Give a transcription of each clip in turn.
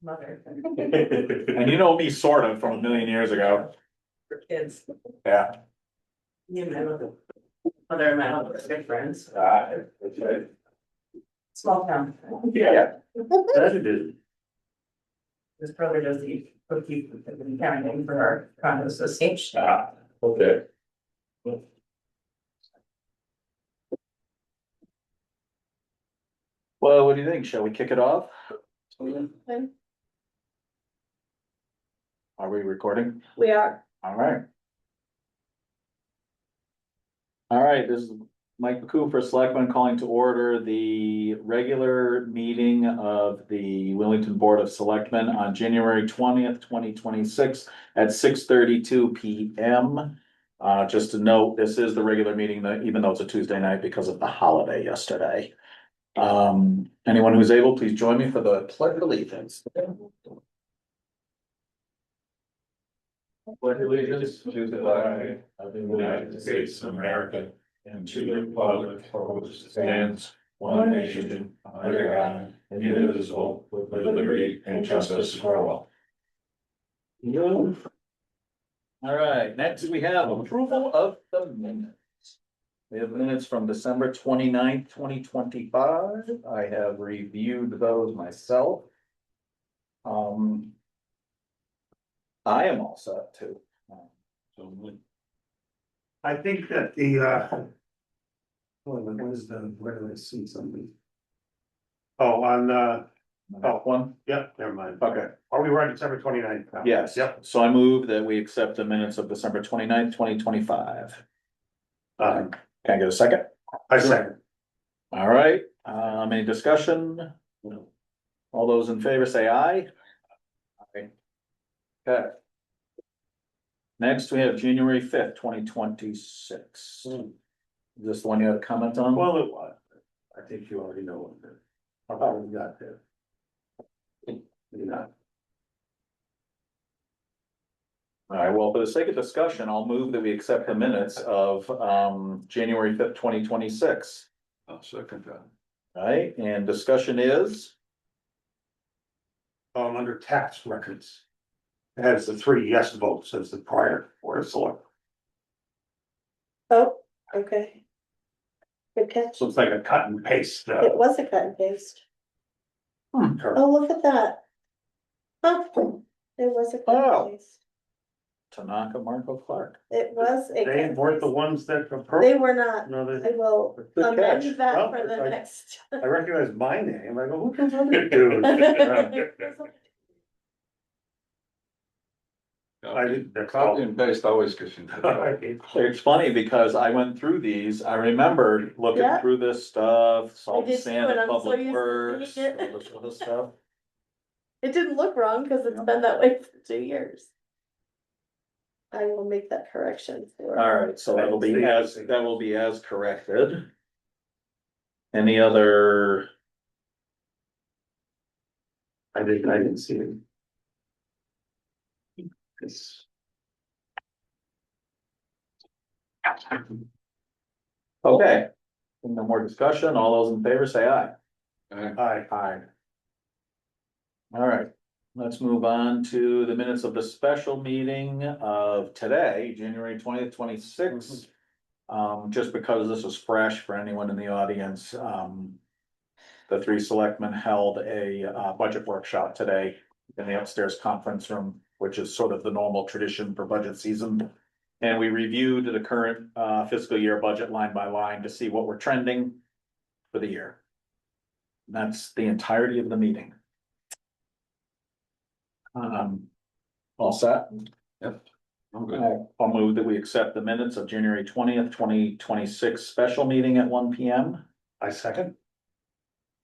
mother. And you know me sort of from a million years ago. For kids, Yeah. you know, mother and my mother were good friends, Okay. small town. Yeah. That it is. His brother does the bookkeeping and accounting for our condo association. Okay. Well, what do you think? Shall we kick it off? Are we recording? We are. All right. All right, this is Mike McCoo, Selectman, calling to order the regular meeting of the Wellington Board of Selectmen on January 20th, 2026 at 6:32 PM. Just to note, this is the regular meeting, even though it's a Tuesday night because of the holiday yesterday. Anyone who's able, please join me for the pledge of allegiance. Pledge allegiance to the flag of the United States of America and to the republic for which it stands, one nation, under God, indivisible, with liberty and justice for all. All right, next we have approval of the minutes. We have minutes from December 29th, 2025. I have reviewed those myself. I am all set too. I think that where do I see something? Oh, on, That one? yeah, never mind. Okay, Are we right, December 29th? yes. Yep. So I move that we accept the minutes of December 29th, 2025. Can I get a second? I second. All right, any discussion? All those in favor say aye. Aye. Okay. Next, we have January 5th, 2026. Is this the one you had a comment on? Well, it was. I think you already know what how we got there. Yeah. All right, well, for the sake of discussion, I'll move that we accept the minutes of January 5th, 2026. I'll second that. All right, and discussion is, Under tax records. It has the 3 yes votes as the prior Board of Select. Oh, okay. Good catch. So it's like a cut and paste. It was a cut and paste. Correct. Oh, look at that. Huh, it was a cut Oh. and paste. Tanaka Marco Clark. It was a cut They and weren't the paste. ones that They approved. were not. No, I they, will Good catch. amend that Well, for the I- next. I recognize my name. I go, who comes on this dude? I did, that's all. Copy and paste always gets you. It's funny because I went through these, I remember looking Yeah. through this stuff, I salt did and too, sand and and I'm so public used to works, seeing it. all this other stuff. It didn't look wrong because it's Yeah. been that way for 2 years. I will make that correction. All right, so that will be as corrected. Any other, I didn't see it. It's. okay. No more discussion, all those in favor say aye. Aye. Aye. All right, let's move on to the minutes of the special meeting of today, January 20th, 26. Just because this is fresh for anyone in the audience, the 3 selectmen held a budget workshop today in the upstairs conference room, which is sort of the normal tradition for budget season. And we reviewed the current fiscal year budget line by line to see what we're trending for the year. And that's the entirety of the meeting. All set? Yep. I'm good. I'll move that we accept the minutes of January 20th, 2026 special meeting at 1 PM. I second.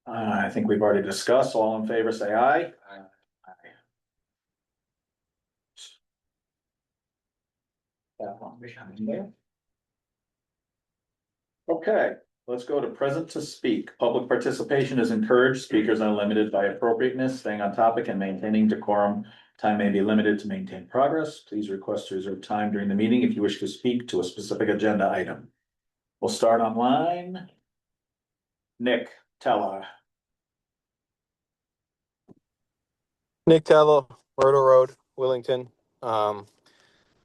I think we've already discussed. All in favor, say aye. Aye. That one behind there. Okay, let's go to present to speak. Public participation is encouraged. Speakers are limited by appropriateness, staying on topic and maintaining decorum. Time may be limited to maintain progress. Please request to reserve time during the meeting if you wish to speak to a specific agenda item. We'll start online. Nick Tella. Nick Tello, Myrtle Road, Willington.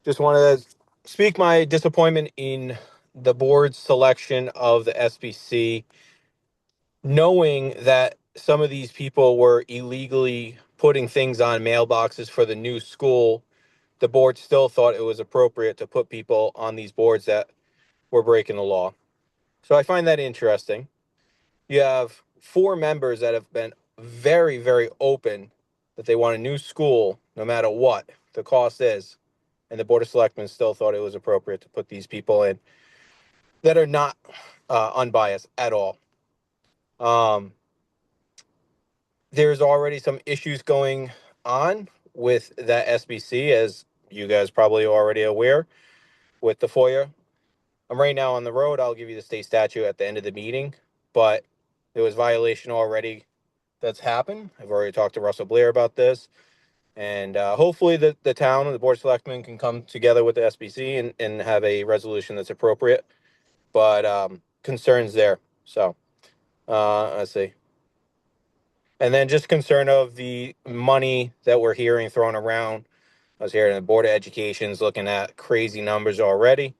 Just wanted to speak my disappointment in the board's selection of the SBC, knowing that some of these people were illegally putting things on mailboxes for the new school. The board still thought it was appropriate to put people on these boards that were breaking the law. So I find that interesting. You have 4 members that have been very, very open that they want a new school no matter what the cost is. And the Board of Selectmen still thought it was appropriate to put these people in that are not unbiased at all. There's already some issues going on with that SBC, as you guys probably already aware, with the FOIA. I'm right now on the road. I'll give you the state statute at the end of the meeting, but there was violation already that's happened. I've already talked to Russell Blair about this. And hopefully the town and the Board of Selectmen can come together with the SBC and have a resolution that's appropriate. But concerns there. So let's see. And then just concern of the money that we're hearing thrown around. I was hearing the Board of Education's looking at crazy numbers already.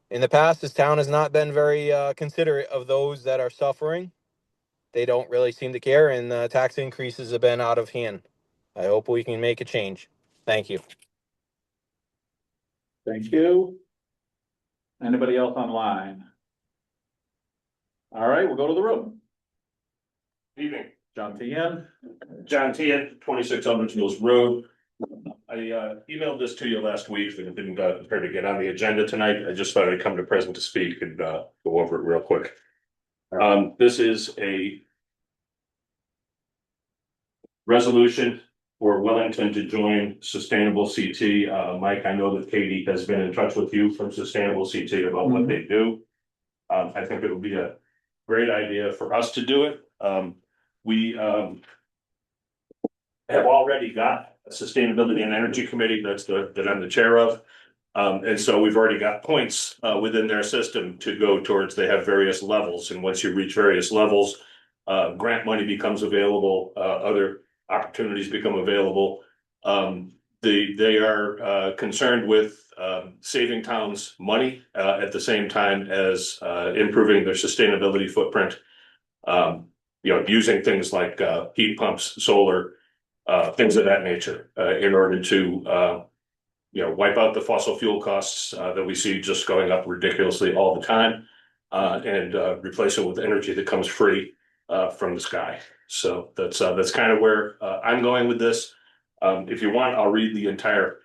In the past, this town has not been very considerate of those that are suffering. They don't really seem to care, and tax increases have been out of hand. I hope we can make a change. Thank you. Thank you. Anybody else online? All right, we'll go to the room. Evening, John Tian. John Tian, 26 Elbridge Mills Road. I emailed this to you last week, and it didn't prepare to get on the agenda tonight. I just thought I'd come to present to speak and go over it real quick. This is a resolution for Wellington to join Sustainable CT. Mike, I know that Katie has been in touch with you from Sustainable CT about what they do. I think it would be a great idea for us to do it. We have already got a Sustainability and Energy Committee that I'm the chair of. And so we've already got points within their system to go towards. They have various levels, and once you reach various levels, grant money becomes available, other opportunities become available. They are concerned with saving towns money at the same time as improving their sustainability footprint. Using things like heat pumps, solar, things of that nature, in order to wipe out the fossil fuel costs that we see just going up ridiculously all the time, and replace it with energy that comes free from the sky. So that's kind of where I'm going with this. If you want, I'll read the entire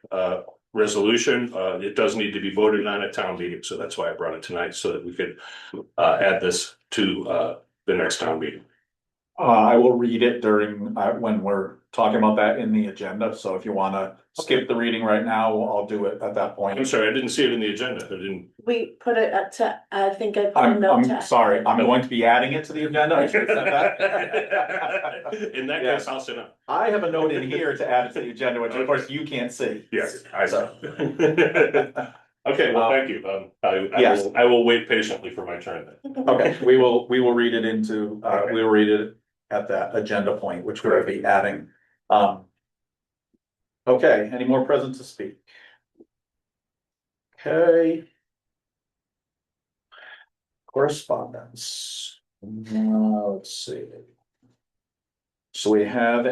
resolution. It does need to be voted on at town meeting, so that's why I brought it tonight, so that we could add this to the next town meeting. I will read it during when we're talking about that in the agenda. So if you want to skip the reading right now, I'll do it at that point. I'm sorry, I didn't see it in the agenda. I didn't. We put it up to, I think I put a note I'm to. sorry. I'm going to be adding it to the agenda. I should have said that. In that case, I'll sit up. I have a note in here to add it to the agenda, which of course you can't see. Yes, I saw. So. Okay, well, thank you. Yes. I will wait patiently for my turn then. Okay, we will read it into, we'll read it at that agenda point, which we'll be adding. Okay, any more present to speak? Okay. Correspondence. Let's see. So we have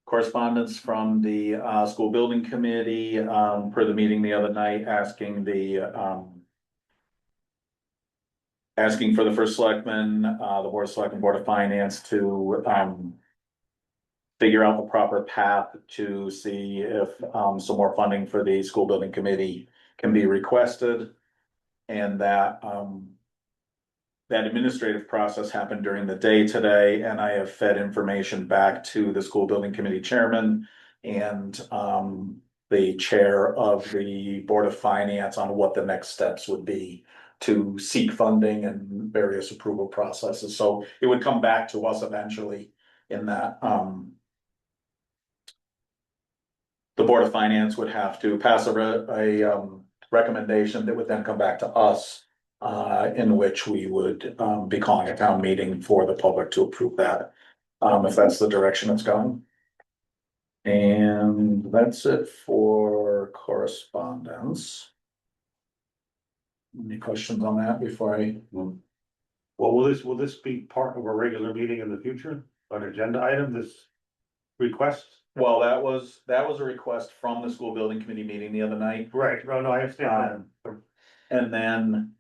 correspondence from the school building committee per the meeting the other night, asking for the first selectman, the board of selectmen, board of finance to figure out the proper path to see if some more funding for the school building committee can be requested. And that that administrative process happened during the day today, and I have fed information back to the school building committee chairman and the chair of the board of finance on what the next steps would be to seek funding and various approval processes. So it would come back to us eventually in that the board of finance would have to pass a recommendation that would then come back to us, in which we would be calling a town meeting for the public to approve that. if that's the direction it's going. And that's it for correspondence. Any questions on that before I? Well, will this be part of a regular meeting in the future, an agenda item, this request? Well, that was a request from the school building committee meeting the other night. Right, no, I understand that. And then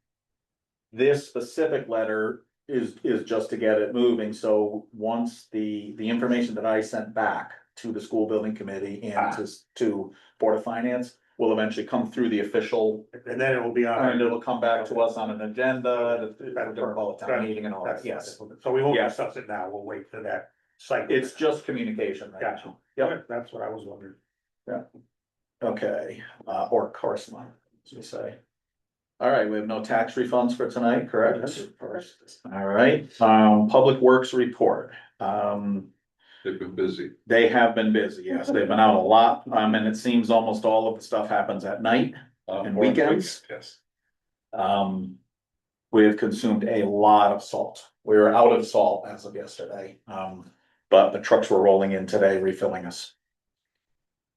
this specific letter is just to get it moving. So once the information that I sent back to the school building committee and to Board of Finance will eventually come through the official, And then it will be on. and it'll come back to us on an agenda, to call it town meeting and all that, yes. So we won't Yes. discuss it now, we'll wait for that site. It's just communication right Gotcha. now. Yep, That's what I was wondering. okay, or correspondence, as we say. All right, we have no tax refunds for tonight, correct? All right, Public Works report. They've been busy. They have been busy, yes, they've been out a lot, and it seems almost all of the stuff happens at night. And weekends? Yes. We have consumed a lot of salt. We were out of salt as of yesterday, but the trucks were rolling in today refilling us.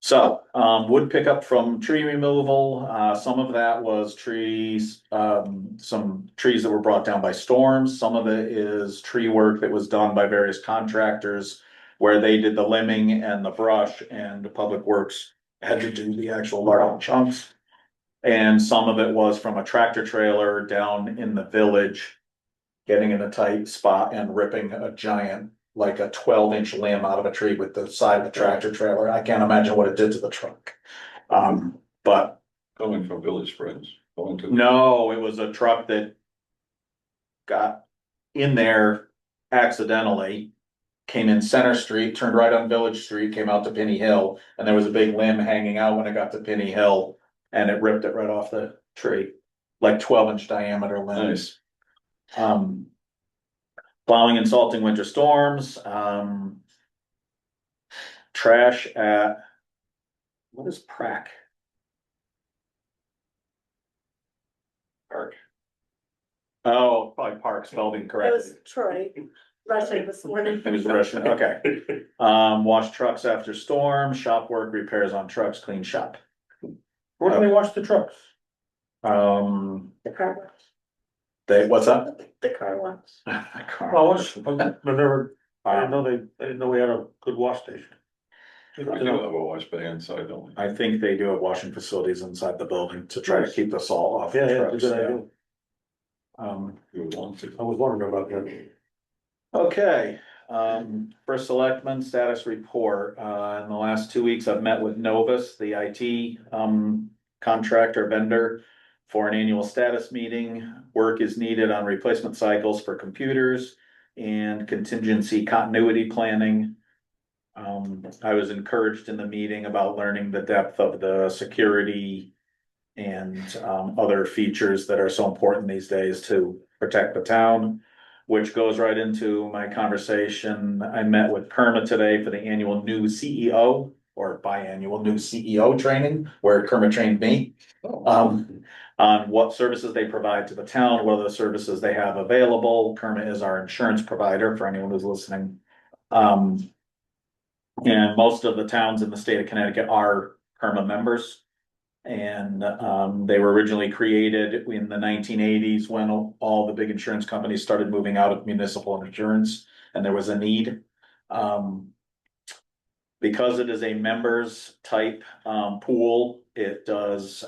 So, wood pickup from tree removal, some of that was trees, some trees that were brought down by storms. Some of it is tree work that was done by various contractors where they did the limbing and the brush, and the Public Works had to do the actual large chunks. And some of it was from a tractor trailer down in the village, getting in a tight spot and ripping a giant, like a 12-inch limb out of a tree with the side of the tractor trailer. I can't imagine what it did to the truck. But Coming from Village Friends, going to. no, it was a truck that got in there accidentally, came in Center Street, turned right on Village Street, came out to Penny Hill, and there was a big limb hanging out when it got to Penny Hill, and it ripped it right off the tree, like 12-inch diameter limbs. Plowing and salting winter storms, trash at, what is Prac? Park. Oh, probably Park, spelled It incorrectly. was Troy, rushing this morning. It was Russian, okay. Wash trucks after storm, shop work, repairs on trucks, clean shop. Where do they wash the trucks? The car wash. What's up? The car wash. Well, I've never, I didn't know we had a good wash station. We do have a wash bay inside, don't we? I think they do have washing facilities inside the building to try to keep the salt off the Yeah, yeah, trucks. good idea. You would want to. I was wondering about that. Okay, first selectman status report. In the last 2 weeks, I've met with Novus, the IT contractor vendor, for an annual status meeting. Work is needed on replacement cycles for computers and contingency continuity planning. I was encouraged in the meeting about learning the depth of the security and other features that are so important these days to protect the town, which goes right into my conversation. I met with Kerma today for the annual new CEO or biannual new CEO training, where Kerma trained me on what services they provide to the town, what are the services they have available. Kerma is our insurance provider for anyone who's listening. And most of the towns in the state of Connecticut are Kerma members. And they were originally created in the 1980s when all the big insurance companies started moving out of municipal insurance, and there was a need. Because it is a members type pool, it does,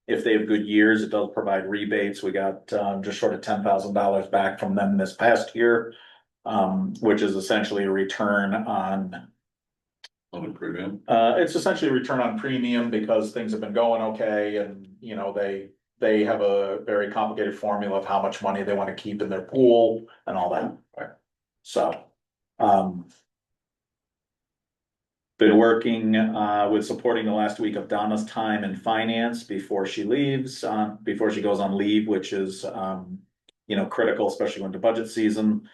if they have good years, it does provide rebates. We got just short of $10,000 back from them this past year, which is essentially a return on. On the premium. It's essentially a return on premium because things have been going okay, and you know, they have a very complicated formula of how much money they want to keep in their pool and all that. Right. So, been working with supporting the last week of Donna's time in finance before she leaves, before she goes on leave, which is critical, especially when the budget season.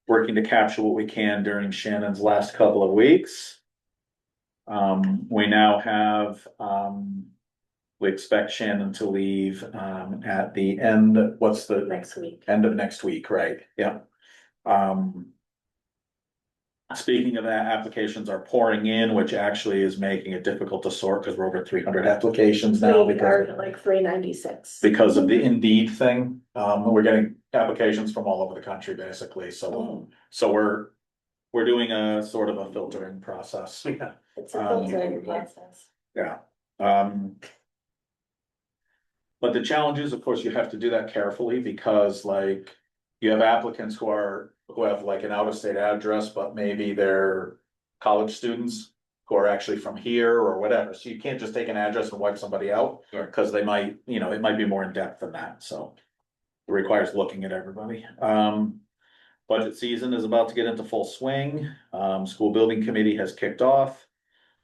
Working to capture what we can during Shannon's last couple of weeks. We now have, we expect Shannon to leave, at the end, Next week. end of next week, right? Yeah. Speaking of that, applications are pouring in, which actually is making it difficult to sort because we're over 300 applications now We because. are like 396. Because of the Indeed thing, we're getting applications from all over the country, basically, so we're doing a sort of a filtering process, Yeah. It's a filtering process. yeah. But the challenge is, of course, you have to do that carefully, because like, you have applicants who have like an out-of-state address, but maybe they're college students who are actually from here or whatever, so you can't just take an address and wipe somebody out. Sure. Cause they might, it might be more in depth than that, so. It requires looking at everybody. Budget season is about to get into full swing. School building committee has kicked off.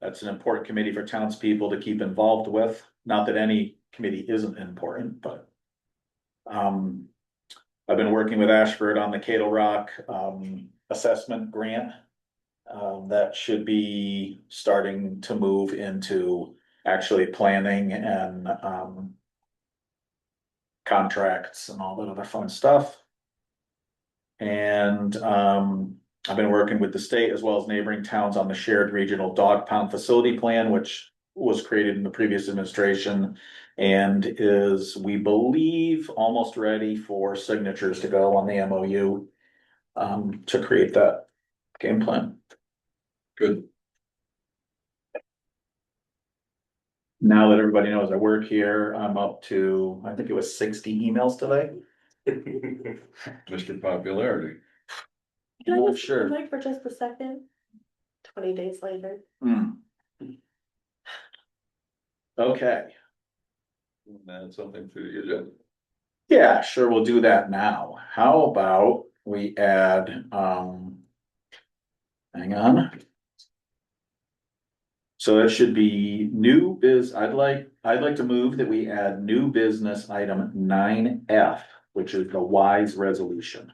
That's an important committee for townspeople to keep involved with. Not that any committee isn't important, but. I've been working with Ashford on the Cadle Rock, assessment grant. That should be starting to move into actually planning and, contracts and all that other fun stuff. And I've been working with the state as well as neighboring towns on the shared regional dog pound facility plan, which was created in the previous administration and is, we believe, almost ready for signatures to go on the MOU to create that game plan. Good. Now that everybody knows I work here, I'm up to, I think it was 60 emails today. Mr. Popularity. Can I Not just sure. like for just a second? 20 days later. Hmm. Okay. Add something to the agenda. Yeah, sure, we'll do that now. How about we add, hang on. So that should be I'd like to move that we add new business item 9F, which is the WISE resolution.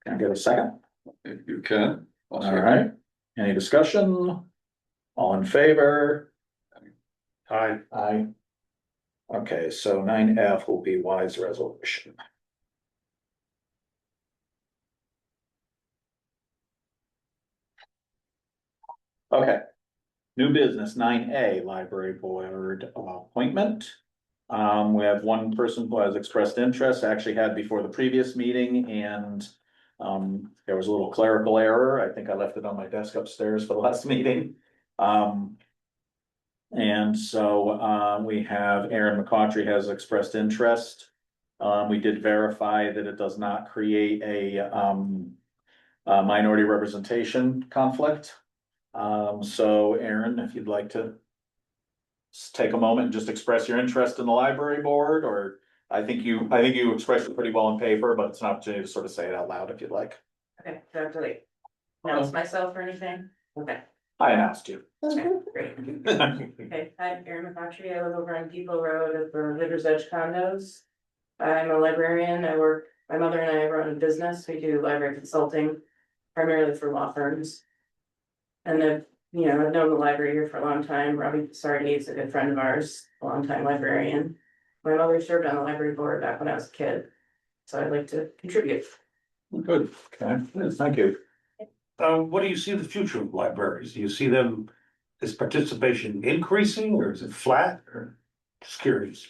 Can I get a second? If you can. I'll All second. right, any discussion? All in favor? Hi, Aye. Okay, so 9F will be WISE resolution. Okay, new business 9A, library board appointment. We have one person who has expressed interest, actually had before the previous meeting, and there was a little clerical error. I think I left it on my desk upstairs for the last meeting. And so we have Aaron McCautry has expressed interest. We did verify that it does not create a minority representation conflict. So Aaron, if you'd like to take a moment and just express your interest in the library board, or I think you expressed it pretty well on paper, but it's an opportunity to sort of say it out loud if you'd like. Okay, do I have to like announce myself or anything? Okay, I announced you. okay, great. Okay, hi, Erin McCautry. I live over on Depot Road at the River's Edge condos. I'm a librarian. My mother and I run a business. We do library consulting, primarily for law firms. And I've known the library here for a long time. Robbie Sardi is a good friend of ours, a longtime librarian. My mother served on the library board back when I was a kid, so I'd like to contribute. Good, okay, thank you. what do you see the future of libraries? Do you see them, is participation increasing or is it flat or just curious?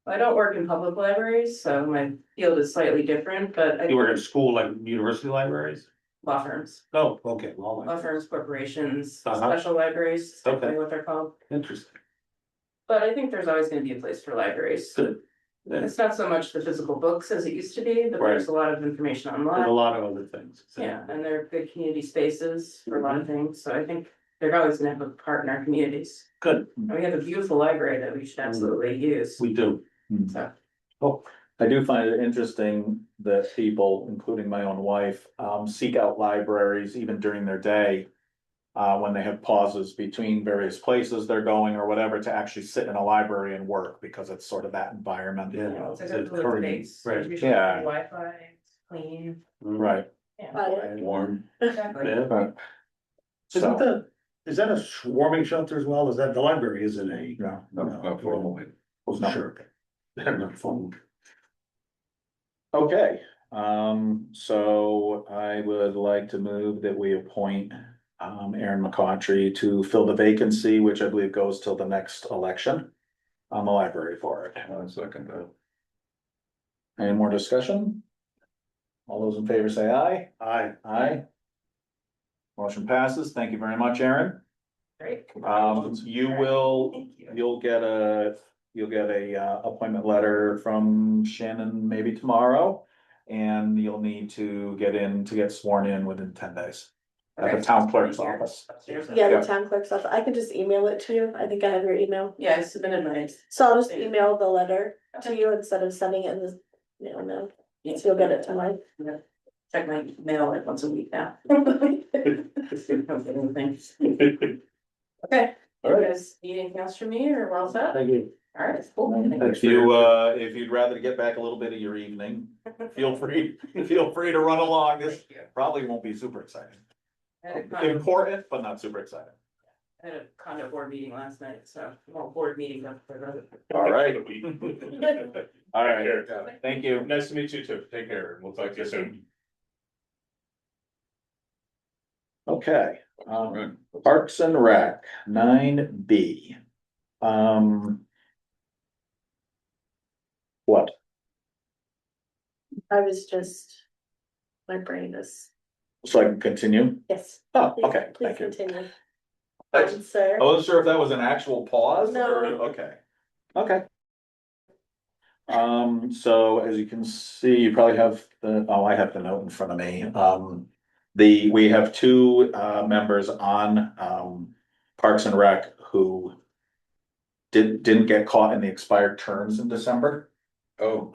I don't work in public libraries, so my field is slightly different, but You work at school like university libraries? law firms, Oh, okay, well, law firms, corporations, Uh-huh. special libraries, is typically Okay. what they're called. interesting. But I think there's always gonna be a place for libraries. Good. Yeah. It's not so much the physical books as it used to be, but there's a lot of information There's a online. lot of other things. Yeah, and they're good community spaces for a lot of things, so I think they're always gonna have a part in our communities. Good, And we have a beautiful library that we should absolutely use, we do. so. Oh, I do find it interesting that people, including my own wife, seek out libraries even during their day. When they have pauses between various places they're going or whatever, to actually sit in a library and work, because it's sort of that environment. yeah. It's a good little space. Right. There's usually Yeah. Wi-Fi, it's clean, Right. yeah, Warm. exactly. Yeah. Right. Isn't So, is that a swarming shelter as well? Is that the library isn't a? yeah, Not formally. Wasn't sure. Not phone. okay, So I would like to move that we appoint Aaron McCautry to fill the vacancy, which I believe goes till the next election on the library for it. I'll second that. Any more discussion? All those in favor say aye. Aye. Aye. Motion passes. Thank you very much, Aaron. Great. You will, Thank you. you'll get a appointment letter from Shannon maybe tomorrow. And you'll need to get sworn in within 10 days at the Okay. town clerk's office. Upstairs. Yeah, Yeah. the town clerk's office. I can just email it to you. I think I have your email. Yeah, I submitted mine. So I'll just email the letter to you instead of sending it in this, no. Yeah. So you'll get it tonight. Check my mail like once a week now. Okay, All you right. guys need anything else from me or we're all set? Thank you. All right, cool. If you'd rather get back a little bit of your evening, feel free to run along. This Thank you. probably won't be super exciting. I had a condo- Important, but not super exciting. I had a condo board meeting last night, so, well, board meeting up for All right. All right, Care. thank you. Nice to meet you too. Take care. We'll talk to you soon. Okay, Parks and Rec, 9B. What? I was just, my brain is, So I can continue? yes. Oh, Please- okay, Please thank you. continue. I Sir. wasn't sure if that was an actual pause or, No. okay. Okay. So as you can see, you probably have I have the note in front of me. We have two members on Parks and Rec who didn't get caught in the expired terms in December. Oh.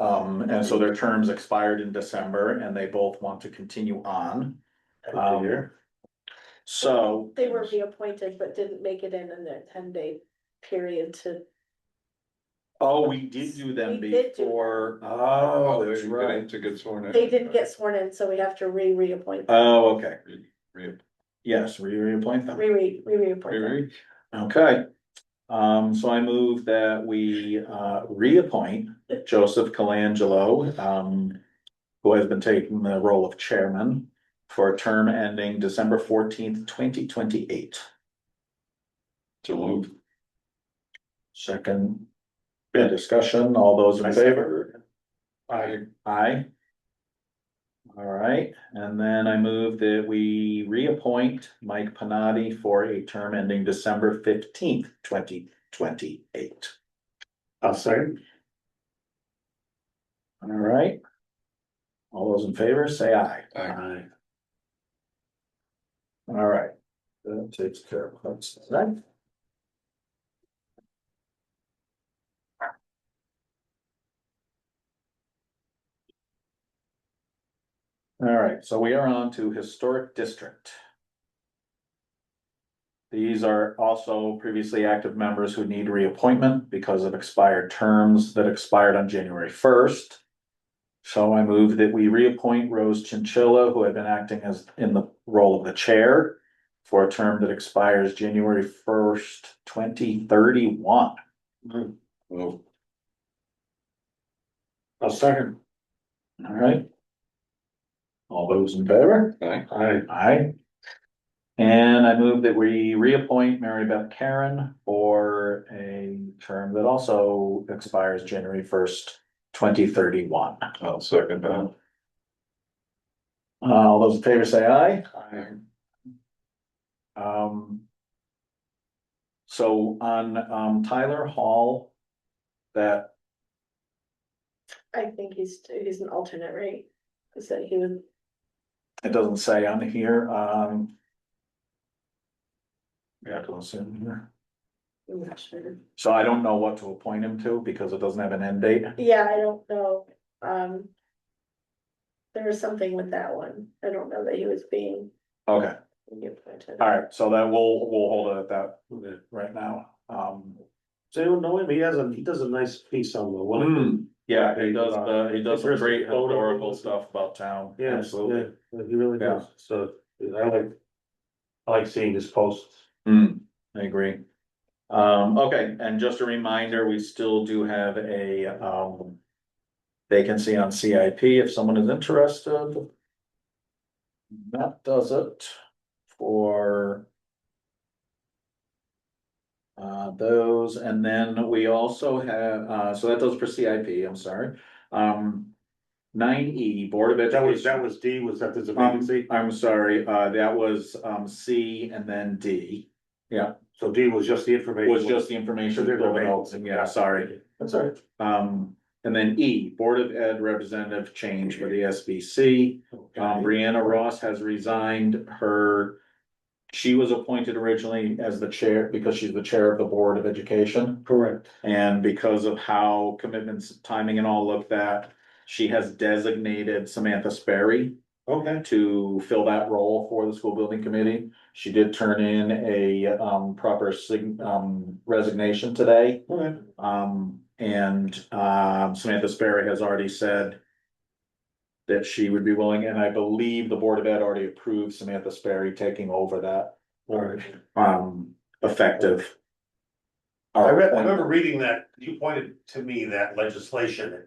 And so their terms expired in December and they both want to continue on. So. They were reappointed, but didn't make it in their 10-day period to, Oh, we did do them We did do before. Oh, That's they right. get to get sworn in. they didn't get sworn in, so we have to reappoint. Oh, okay. Re- Yes, reappoint them. Reappoint them. re- Okay. So I move that we reappoint Joseph Colangelo, who has been taking the role of chairman for a term ending December 14th, 2028. To move. Second. Discussion, all those in favor? I, Aye. All right, and then I move that we reappoint Mike Panati for a term ending December 15th, 2028. I'll second. All right. All those in favor, say aye. Aye. All right. That takes care of that. Right? All right, so we are on to Historic District. These are also previously active members who need reappointment because of expired terms that expired on January 1st. So I move that we reappoint Rose Chinchilla, who had been acting as in the role of the chair for a term that expires January 1st, 2031. well, I'll second. All right. All those in favor? aye. Aye. Aye. And I move that we reappoint Mary Beth Karen for a term that also expires January 1st, 2031. I'll second that. All those in favor say aye. Aye. So on Tyler Hall, that I think he's an alternate, right? He said he would, it doesn't say on here, yeah, it doesn't say on here. I'm not sure. So I don't know what to appoint him to because it doesn't have an end date. Yeah, I don't know, there was something with that one, I don't know that he was being Okay, reappointed. all right, so that we'll hold it at that Okay. right now. Does anyone know him? He does a nice piece on the one. Yeah, he does some great Photo. historical stuff about town. Yeah, Absolutely. yeah, he really does. So I like seeing his posts. I agree. Okay, and just a reminder, we still do have a vacancy on CIP if someone is interested. That does it for those, and then we also have, so that does for CIP, I'm sorry. 9E, Board of Education. That was D, was that there's a vacancy? I'm sorry, that was C and then D. Yeah, So D was just the information. was just the information. So there's a filled in vacancy. out. Yeah, sorry. That's all right. And then E, Board of Ed Representative change for the SBC. Brianna Ross has resigned her. She was appointed originally as the chair because she's the chair of the Board of Education. Correct. And because of how commitments, timing and all looked at, she has designated Samantha Sperry Okay. to fill that role for the school building committee. She did turn in a proper resignation today. Okay. Samantha Sperry has already said that she would be willing, and I believe the Board of Ed already approved Samantha Sperry taking over that All right. effective. I remember reading that, you pointed to me that legislation.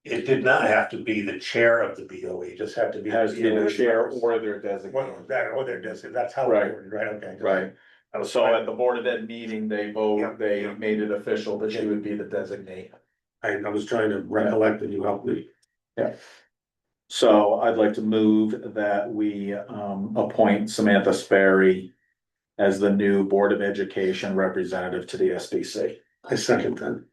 It did not have to be the chair of the BOE, it just had to be. Has to be the chair or their Well, designated. that, or their designated, that's how. Right. Right, okay. Right. I was So trying- at the Board of Ed meeting, they made it official that she would be the designee. I was trying to recollect and you helped me. So I'd like to move that we appoint Samantha Sperry as the new Board of Education representative to the SBC. I second that.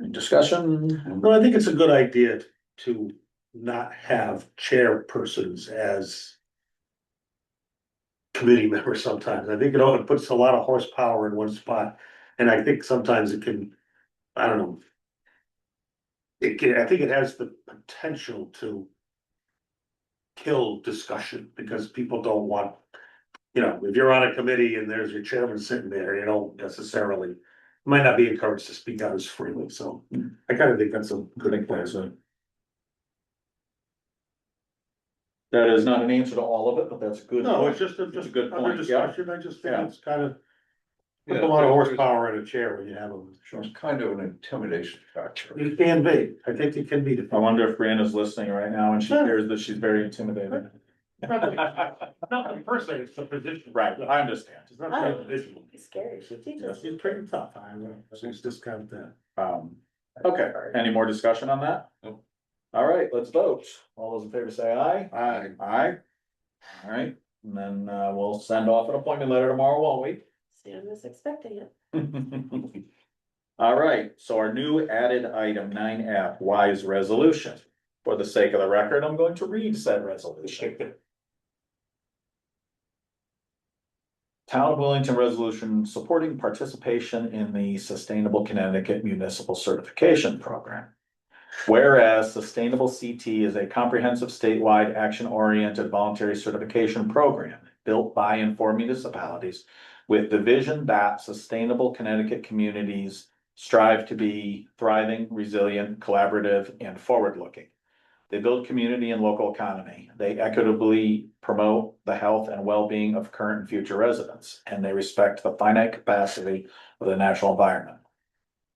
Any discussion? No, I think it's a good idea to not have chairpersons as committee members sometimes. I think it puts a lot of horsepower in one spot. And I think sometimes it can, I don't know. I think it has the potential to kill discussion because people don't want, if you're on a committee and there's your chairman sitting there, you don't necessarily, might not be encouraged to speak out as freely. So I kind of think that's a good plan. That is not an answer to all of it, but that's good. No, it's just a good under point, yeah. discussion. I just think Yeah. it's kind of puts a lot of horsepower in a chair when you have them. It's kind of an intimidation factor. You can be, I think it can be. I wonder if Brianna's listening right now and she hears that she's very intimidated. Not the person, it's the position. Right, I understand. It's not the individual. He's scary, she teaches. She's pretty tough, she's just kind of that. Okay, any more discussion on that? Nope. All right, let's vote. All those in favor say aye. Aye. Aye. All right, and then we'll send off an appointment letter tomorrow, won't we? Sam is expecting it. All right, so our new added item 9F, wise resolution. For the sake of the record, I'm going to read said resolution. Town of Wellington resolution supporting participation in the Sustainable Connecticut Municipal Certification Program. Whereas Sustainable CT is a comprehensive statewide action-oriented voluntary certification program built by and for municipalities with the vision that sustainable Connecticut communities strive to be thriving, resilient, collaborative, and forward-looking. They build community and local economy. They equitably promote the health and well-being of current and future residents, and they respect the finite capacity of the natural environment.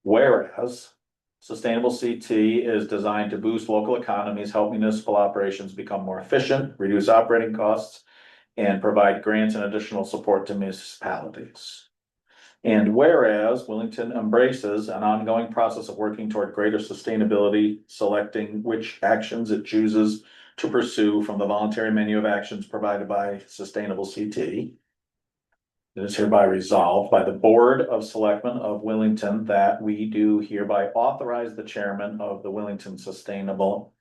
Whereas Sustainable CT is designed to boost local economies, help municipal operations become more efficient, reduce operating costs, and provide grants and additional support to municipalities. And whereas Wellington embraces an ongoing process of working toward greater sustainability, selecting which actions it chooses to pursue from the voluntary menu of actions provided by Sustainable CT. It is hereby resolved by the Board of Selectmen of Wellington that we do hereby authorize the chairman of the Wellington Sustainable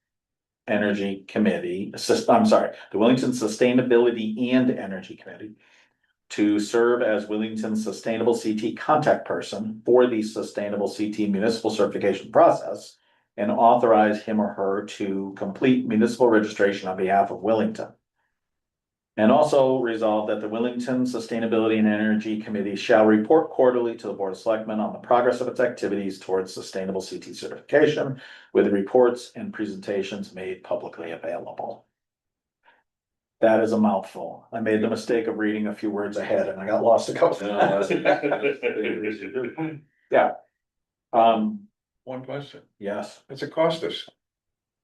Energy Committee, the Wellington Sustainability and Energy Committee to serve as Wellington's Sustainable CT contact person for the Sustainable CT municipal certification process and authorize him or her to complete municipal registration on behalf of Wellington. And also resolve that the Wellington Sustainability and Energy Committee shall report quarterly to the Board of Selectmen on the progress of its activities towards Sustainable CT certification, with reports and presentations made publicly available. That is a mouthful. I made the mistake of reading a few words ahead and I got lost a couple. Yeah. one question. Yes. What's it cost us?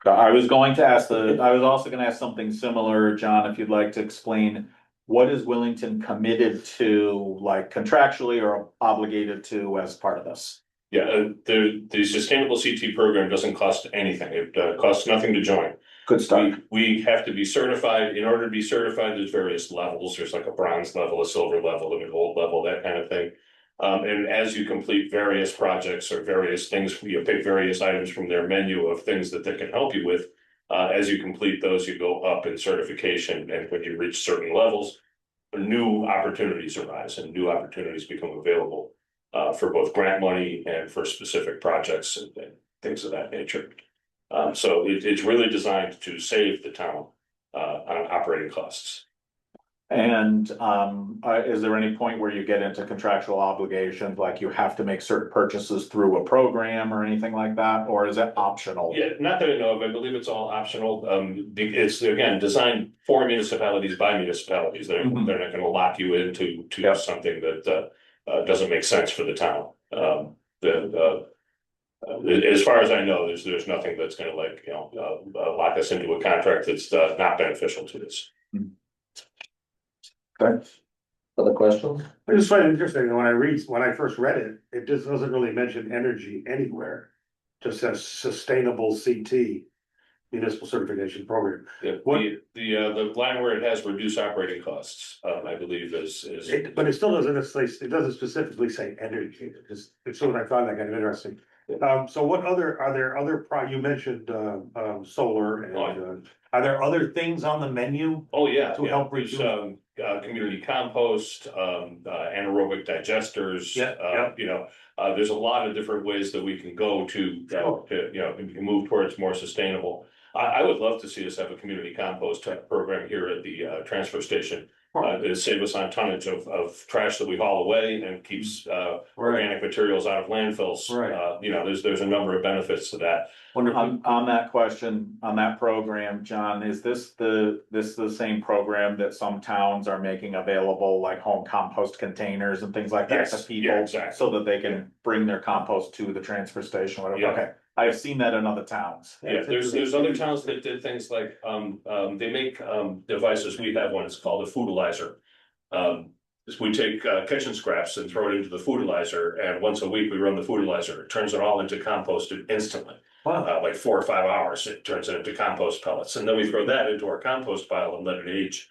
I was going to ask I was also gonna ask something similar, John, if you'd like to explain. What is Wellington committed to, like contractually or obligated to as part of this? Yeah, the sustainable CT program doesn't cost anything. It costs nothing to join. Good start. We have to be certified. In order to be certified, there's various levels. There's like a bronze level, a silver level, and a gold level, that kind of thing. And as you complete various projects or various things, you pick various items from their menu of things that they can help you with. As you complete those, you go up in certification, and when you reach certain levels, new opportunities arise and new opportunities become available for both grant money and for specific projects and things of that nature. So it's really designed to save the town on operating costs. And is there any point where you get into contractual obligations, like you have to make certain purchases through a program or anything like that, or is it optional? Yeah, not that I know of. I believe it's all optional. It's again designed for municipalities by municipalities. They're Mhm. they're not going to lock you into Yep. something that doesn't make sense for the town. As far as I know, there's nothing that's going to lock us into a contract that's not beneficial to us. Okay. Other questions? I just find it interesting, when I first read it, it just doesn't really mention energy anywhere. Just says sustainable CT municipal certification program. What- The line where it has reduce operating costs, I believe is. But it still doesn't specifically say energy, it's what I found that kind of interesting. So are there other you mentioned, solar and, are there other things on the menu? Oh, yeah. To help There's, reduce- community compost, anaerobic digesters. Yeah. There's a lot of different ways that we can go to move towards more sustainable. I would love to see us have a community compost type program here at the transfer station. To save us on tonnage of trash that we haul away and keeps organic materials out of landfills. Right. There's a number of benefits to that. On that question, on that program, John, is this the same program that some towns are making available, like home compost containers and things like that to Yes, people? yeah, exactly. So that they can bring their compost to the transfer station, whatever. Yeah. Okay, I've seen that in other towns. Yeah, there's other towns that did things like, they make, devices, we have one, it's called a foodalizer. We take, kitchen scraps and throw it into the foodalizer, and once a week we run the foodalizer, it turns it all into compost instantly. Wow. Like 4 or 5 hours, it turns it into compost pellets, and then we throw that into our compost pile and let it age,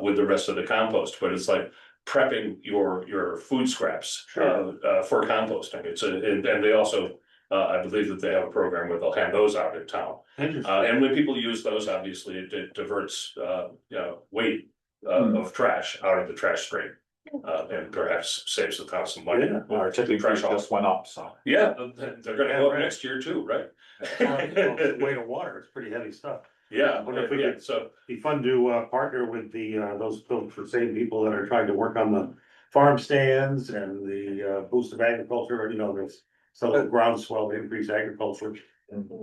with the rest of the compost, but it's like prepping your food scraps, for composting, and they also, I believe that they have a program where they'll hand those out in town. And when people use those, obviously it diverts, weight of trash out of the trash stream. And perhaps saves the town some money. Yeah. Our tipping fees just went up, so. Yeah, they're gonna go up right. next year too, right? Weight of water, it's pretty heavy stuff. Yeah, Wonder if we could- so, Be fun to partner with those same people that are trying to work on the farm stands and the boost of agriculture, there's some groundswell to increase agriculture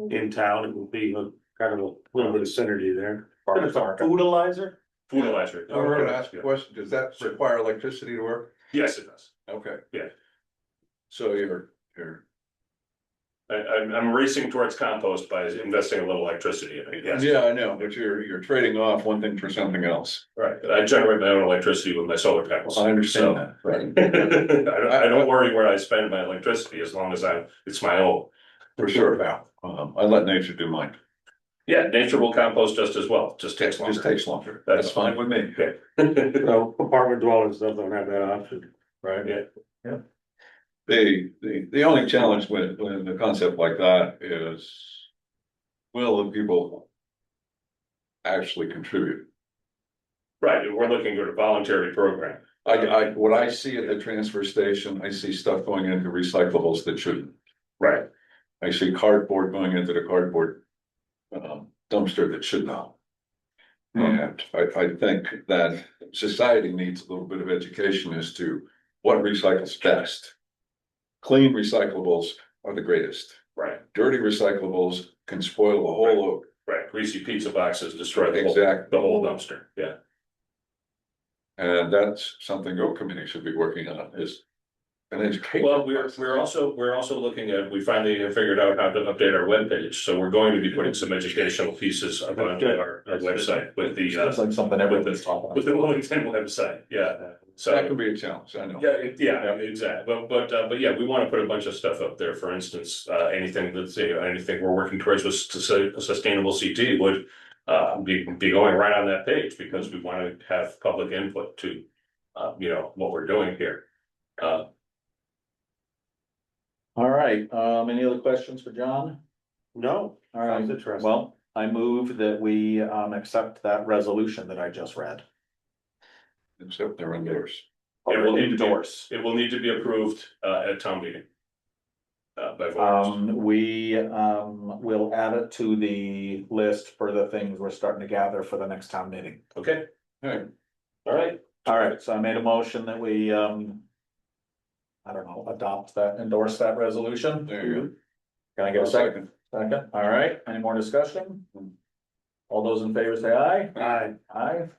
in town. It will be kind of a little bit of synergy there. Farmers market. Foodalizer? foodalizer. I was gonna ask a question, does that require electricity to work? Yes, it does. Okay. Yeah. So I'm racing towards compost by investing a little electricity in it, yes. yeah, I know, but you're trading off one thing for something else. Right, I generate my own electricity with my solar panels. I understand So- that, right? I don't worry where I spend my electricity as long as it's my own. For sure. I let nature do mine. Yeah, nature will compost just as well, just takes Just longer. takes longer. That's fine with me. So apartment dwellers don't have that option, right? Yeah. The only challenge with a concept like that is, will the people actually contribute? Right, we're looking at a voluntary program. What I see at the transfer station, I see stuff going into recyclables that shouldn't. Right. I see cardboard going into the cardboard dumpster that should not. And I think that society needs a little bit of education as to what recycles best. Clean recyclables are the greatest. Right, Dirty recyclables can spoil a whole load. right, greasy pizza boxes destroy the Exactly. whole dumpster, yeah. And that's something your committee should be working on, is an education. Well, we're also looking at, we finally have figured out how to update our webpage, so we're going to be putting some educational pieces up onto our website with the, It's like something everyone's talking with about. the Wilmington website, yeah. So. That could be a challenge, I know. Yeah, exactly, but yeah, we wanna put a bunch of stuff up there, for instance, anything that's, anything we're working towards with a sustainable CT would. Be going right on that page, because we wanna have public input to, what we're doing here. All right, any other questions for John? No, All right, sounds interesting. well, I move that we accept that resolution that I just read. Except they're indoors. It will need to be- Endorse. It will need to be approved at town meeting. By voters. We will add it to the list for the things we're starting to gather for the next town meeting. Okay, Alright, all right, All right, so I made a motion that we I don't know, adopt that, endorse that resolution. there you go. Can I get a second? Second, all right, any more discussion? All those in favor say aye. Aye. Aye.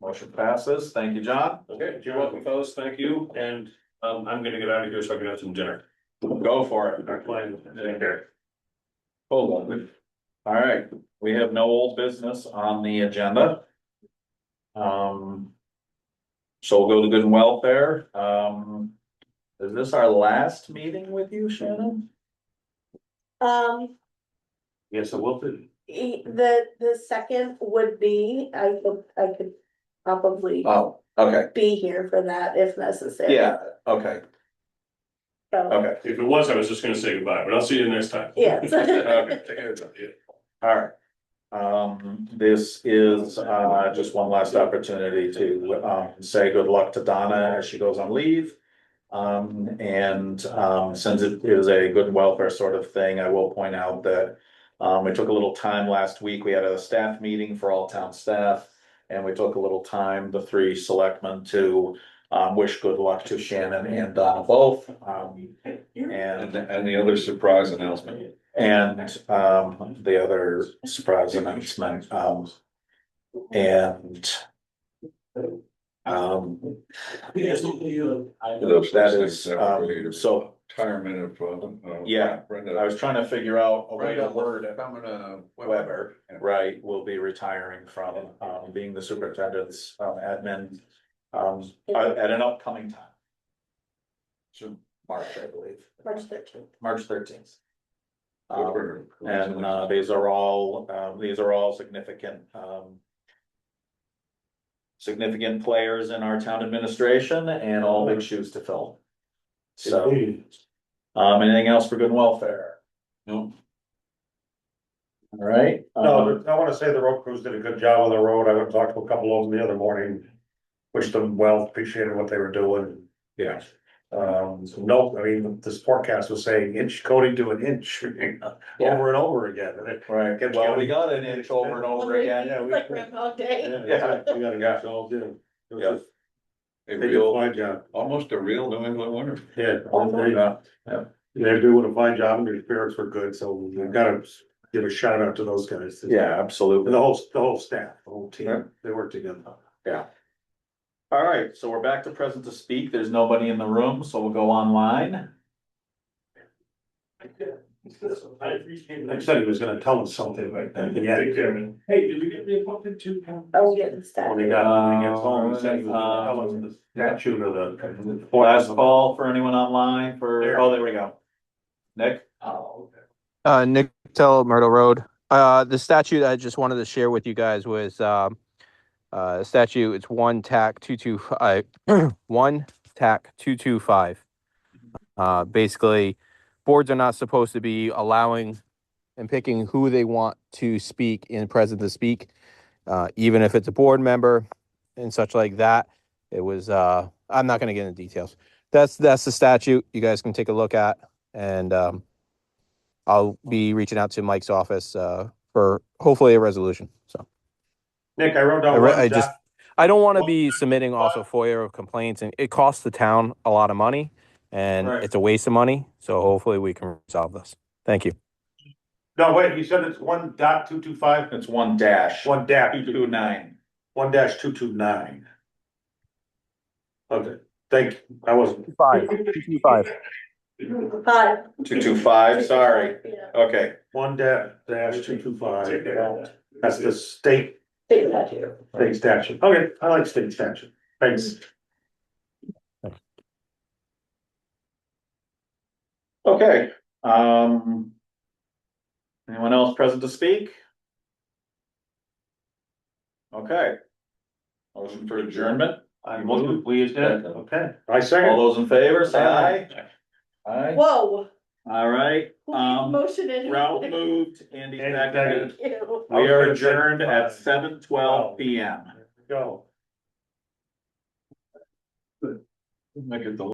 Motion passes, thank you, John. okay, you're welcome, fellas, thank you, and I'm gonna get out of here so I can have some dinner. Go for it. Take care. Hold on. All right, we have no old business on the agenda. So we'll go to good and welfare. Is this our last meeting with you, Shannon? Yes, it will be. The second would be, I could probably Oh, okay, be here for that if necessary. yeah, okay, So, okay, If it was, I was just gonna say goodbye, but I'll see you next time. yeah. Okay, take care. Yeah. all right. This is just one last opportunity to say good luck to Donna as she goes on leave. Since it is a good welfare sort of thing, I will point out that we took a little time last week. We had a staff meeting for all town staff. And we took a little time, the three selectmen, to wish good luck to Shannon and Donna both. And the other surprise announcement. And the other surprise announcement, and that is, so, Retirement of. Yeah, Brenda. I was trying to figure out a way to word it. Coming to Weber, right, will be retiring from being the superintendent's admin at an upcoming time. Soon, March, I believe. March 13th. March 13th. Good for her. And these are all significant players in our town administration and all big shoes to fill. So, anything else for good and welfare? No. All right. No, I wanna say the road crews did a good job on the road. I went and talked to a couple of them the other morning. Wished them well, appreciated what they were doing. Yeah. No, I mean, this forecast was saying inch coating to an inch, over and over again. And it Right, kept well, going. we got an inch over and over again. Yeah, we- Like Groundhog Day. Yeah. We got a guy all do. Yeah. A They do a real, fine job. almost a real New England winter. Yeah. Yeah. They're doing a fine job and their spirits were good, so we've gotta give a shout out to those guys. Yeah, And absolutely. the whole staff, the whole Yeah. team, they work together. All right, so we're back to present to speak. There's nobody in the room, so we'll go online. I said he was gonna tell us something, but yeah. Hey, did we get the appointment to? Oh, yeah, the staff. When he gets home, he said he was gonna tell us the statute of the. Last call for anyone online for, oh, there we go. Nick? Nick Tell, Myrtle Road. The statute I just wanted to share with you guys was, statute, it's one TAC 225, one TAC 225. Basically, boards are not supposed to be allowing and picking who they want to speak in present to speak, even if it's a board member and such like that. It was, I'm not going to get into details. That's the statute. You guys can take a look at, and I'll be reaching out to Mike's office for hopefully a resolution. So. Nick, I wrote down. I don't want to be submitting also FOIA complaints, and it costs the town a lot of money, and Right. it's a waste of money. So hopefully we can resolve this. Thank you. No, wait, you said it's 1.225. It's one dash. 1 dash 229. 1-229. Okay, I wasn't. 225. 5. 225, sorry, Yeah, okay. 1-225, that's the state state statute. statute, okay, I like state statute, thanks. Okay, anyone else present to speak? Okay. Motion for adjournment, I move, we adjourn. okay, I All second. those in favor, say aye. Aye, Whoa. all right, Who made the motion anyway? Ralph moved, Andy Andy seconded. Thank you. We are adjourned at 7:12 PM. Go. Make it the